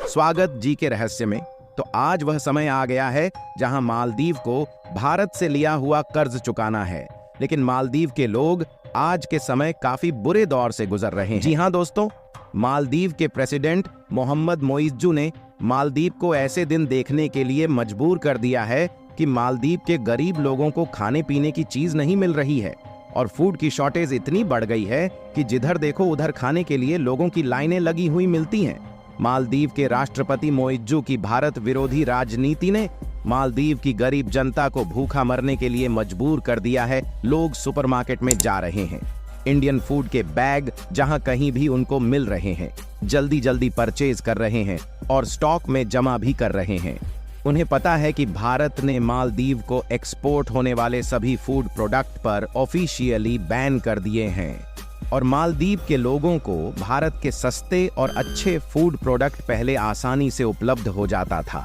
स्वागत जी के रहस्य में। तो आज वह समय आ गया है जहां मालदीव को भारत से लिया हुआ कर्ज चुकाना है। लेकिन मालदीव के लोग आज के समय काफी बुरे दौर से गुजर रहे हैं। जी हां दोस्तों, मालदीव के प्रेसिडेंट मोहम्मद मोइज्जू ने मालदीव को ऐसे दिन देखने के लिए मजबूर कर दिया है कि मालदीव के गरीब लोगों को खाने पीने की चीज नहीं मिल रही है और फूड की शॉर्टेज इतनी बढ़ गई है कि जिधर देखो उधर खाने के लिए लोगों की लाइनें लगी हुई मिलती हैं। मालदीव के राष्ट्रपति मोइज्जू की भारत विरोधी राजनीति ने मालदीव की गरीब जनता को भूखा मरने के लिए मजबूर कर दिया है। लोग सुपरमार्केट में जा रहे हैं, इंडियन फूड के बैग जहां कहीं भी उनको मिल रहे हैं, जल्दी जल्दी परचेज कर रहे हैं और स्टॉक में जमा भी कर रहे हैं। उन्हें पता है कि भारत ने मालदीव को एक्सपोर्ट होने वाले सभी फूड प्रोडक्ट पर ऑफिशियली बैन कर दिए हैं और मालदीव के लोगों को भारत के सस्ते और अच्छे फूड प्रोडक्ट पहले आसानी से उपलब्ध हो जाता था,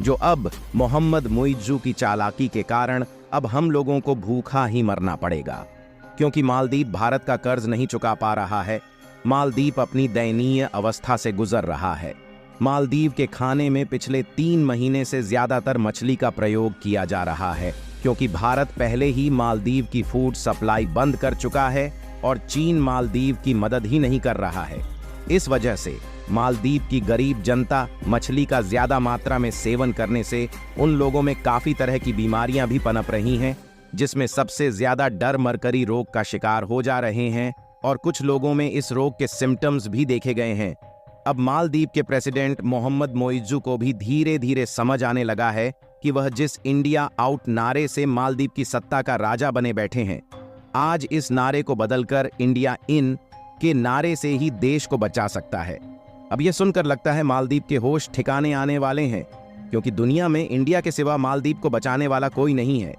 जो अब मोहम्मद मोइज्जू की चालाकी के कारण अब हम लोगों को भूखा ही मरना पड़ेगा। क्योंकि मालदीव भारत का कर्ज नहीं चुका पा रहा है, मालदीव अपनी दयनीय अवस्था से गुजर रहा है। मालदीव के खाने में पिछले 3 महीने से ज्यादातर मछली का प्रयोग किया जा रहा है, क्योंकि भारत पहले ही मालदीव की फूड सप्लाई बंद कर चुका है और चीन मालदीव की मदद ही नहीं कर रहा है। इस वजह से मालदीव की गरीब जनता मछली का ज्यादा मात्रा में सेवन करने से उन लोगों में काफी तरह की बीमारियां भी पनप रही हैं, जिसमें सबसे ज्यादा डर मरकरी रोग का शिकार हो जा रहे हैं और कुछ लोगों में इस रोग के सिम्टम्स भी देखे गए हैं। अब मालदीव के प्रेसिडेंट मोहम्मद मोइज्जू को भी धीरे धीरे समझ आने लगा है कि वह जिस इंडिया आउट नारे से मालदीव की सत्ता का राजा बने बैठे हैं, आज इस नारे को बदलकर इंडिया इन के नारे से ही देश को बचा सकता है। अब यह सुनकर लगता है मालदीव के होश ठिकाने आने वाले हैं, क्योंकि दुनिया में इंडिया के सिवा मालदीव को बचाने वाला कोई नहीं है।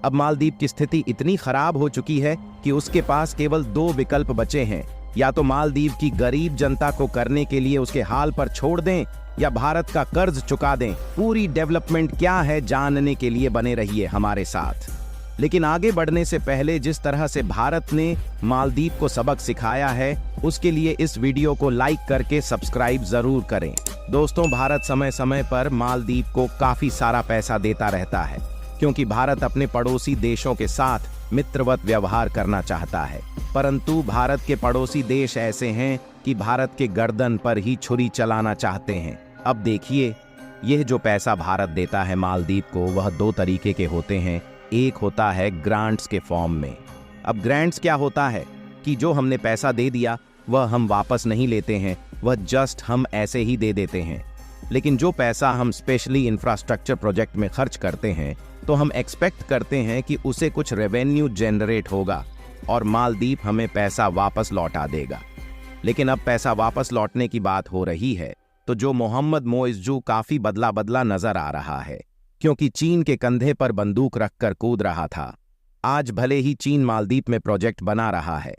अब मालदीव की स्थिति इतनी खराब हो चुकी है कि उसके पास केवल 2 विकल्प बचे हैं, या तो मालदीव की गरीब जनता को करने के लिए उसके हाल पर छोड़ दें या भारत का कर्ज चुका दें। पूरी डेवलपमेंट क्या है जानने के लिए बने रहिए हमारे साथ। लेकिन आगे बढ़ने से पहले जिस तरह से भारत ने मालदीव को सबक सिखाया है, उसके लिए इस वीडियो को लाइक करके सब्सक्राइब जरूर करें। दोस्तों, भारत समय समय पर मालदीव को काफी सारा पैसा देता रहता है, क्योंकि भारत अपने पड़ोसी देशों के साथ मित्रवत व्यवहार करना चाहता है। परंतु भारत के पड़ोसी देश ऐसे हैं कि भारत के गर्दन पर ही छुरी चलाना चाहते हैं। अब देखिए, यह जो पैसा भारत देता है मालदीव को, वह 2 तरीके के होते हैं। एक होता है ग्रांट्स के फॉर्म में। अब ग्रांट्स क्या होता है कि जो हमने पैसा दे दिया वह हम वापस नहीं लेते हैं, वह जस्ट हम ऐसे ही दे देते हैं। लेकिन जो पैसा हम स्पेशली इंफ्रास्ट्रक्चर प्रोजेक्ट में खर्च करते हैं, तो हम एक्सपेक्ट करते हैं कि उसे कुछ रेवेन्यू जनरेट होगा और मालदीव हमें पैसा वापस लौटा देगा। लेकिन अब पैसा वापस लौटने की बात हो रही है, तो जो मोहम्मद मोइज्जू काफी बदला बदला नजर आ रहा है, क्योंकि चीन के कंधे पर बंदूक रखकर कूद रहा था। आज भले ही चीन मालदीव में प्रोजेक्ट बना रहा है,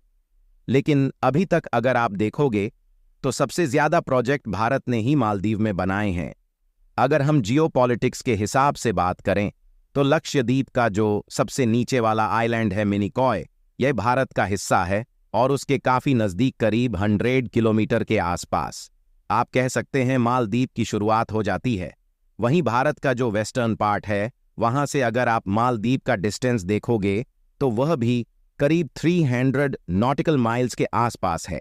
लेकिन अभी तक अगर आप देखोगे तो सबसे ज्यादा प्रोजेक्ट भारत ने ही मालदीव में बनाए हैं। अगर हम जियोपॉलिटिक्स के हिसाब से बात करें तो लक्षद्वीप का जो सबसे नीचे वाला आइलैंड है मिनिकॉय, यह भारत का हिस्सा है और उसके काफी नजदीक करीब 100 किलोमीटर के आसपास आप कह सकते हैं मालदीव की शुरुआत हो जाती है। वहीं भारत का जो वेस्टर्न पार्ट है, वहां से अगर आप मालदीव का डिस्टेंस देखोगे तो वह भी करीब 300 नॉटिकल माइल्स के आसपास है।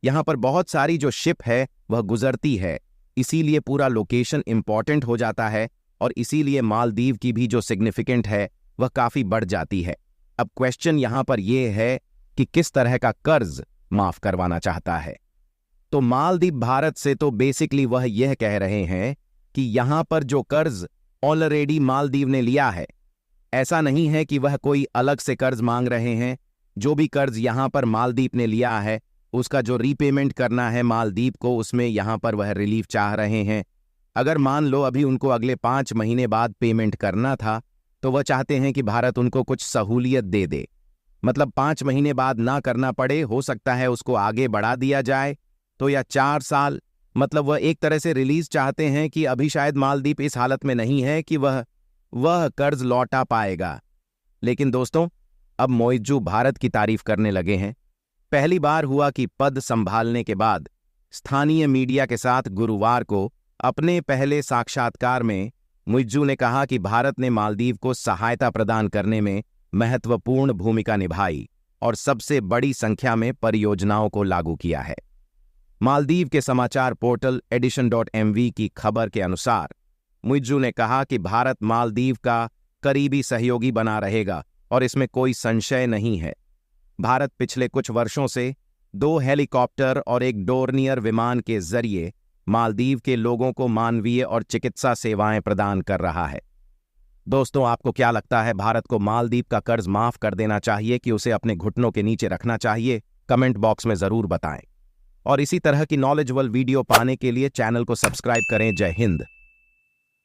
यहां पर बहुत सारी जो शिप है वह गुजरती है, इसीलिए पूरा लोकेशन इंपॉर्टेंट हो जाता है और इसीलिए मालदीव की भी जो सिग्निफिकेंट है वह काफी बढ़ जाती है। अब क्वेश्चन यहां पर यह है कि किस तरह का कर्ज माफ करवाना चाहता है। तो मालदीव भारत से तो बेसिकली वह यह कह रहे हैं कि यहां पर जो कर्ज ऑलरेडी मालदीव ने लिया है, ऐसा नहीं है कि वह कोई अलग से कर्ज मांग रहे हैं। जो भी कर्ज यहां पर मालदीव ने लिया है, उसका जो रीपेमेंट करना है मालदीव को, उसमें यहां पर वह रिलीफ चाह रहे हैं। अगर मान लो अभी उनको अगले 5 महीने बाद पेमेंट करना था, तो वह चाहते हैं कि भारत उनको कुछ सहूलियत दे दे, मतलब 5 महीने बाद ना करना पड़े। हो सकता है उसको आगे बढ़ा दिया जाए, तो या 4 साल, मतलब वह एक तरह से रिलीज चाहते हैं कि अभी शायद मालदीव इस हालत में नहीं है कि वह कर्ज लौटा पाएगा। लेकिन दोस्तों, अब मोइज्जू भारत की तारीफ करने लगे हैं। पहली बार हुआ कि पद संभालने के बाद स्थानीय मीडिया के साथ गुरुवार को अपने पहले साक्षात्कार में मुइज्जू ने कहा कि भारत ने मालदीव को सहायता प्रदान करने में महत्वपूर्ण भूमिका निभाई और सबसे बड़ी संख्या में परियोजनाओं को लागू किया है। मालदीव के समाचार पोर्टल edition.mv की खबर के अनुसार मुइज्जू ने कहा कि भारत मालदीव का करीबी सहयोगी बना रहेगा और इसमें कोई संशय नहीं है। भारत पिछले कुछ वर्षों से 2 हेलीकॉप्टर और एक डोर्नियर विमान के जरिए मालदीव के लोगों को मानवीय और चिकित्सा सेवाएं प्रदान कर रहा है। दोस्तों, आपको क्या लगता है, भारत को मालदीव का कर्ज माफ कर देना चाहिए कि उसे अपने घुटनों के नीचे रखना चाहिए? कमेंट बॉक्स में जरूर बताएं। और इसी तरह की नॉलेजेबल वीडियो पाने के लिए चैनल को सब्सक्राइब करें। जय हिंद।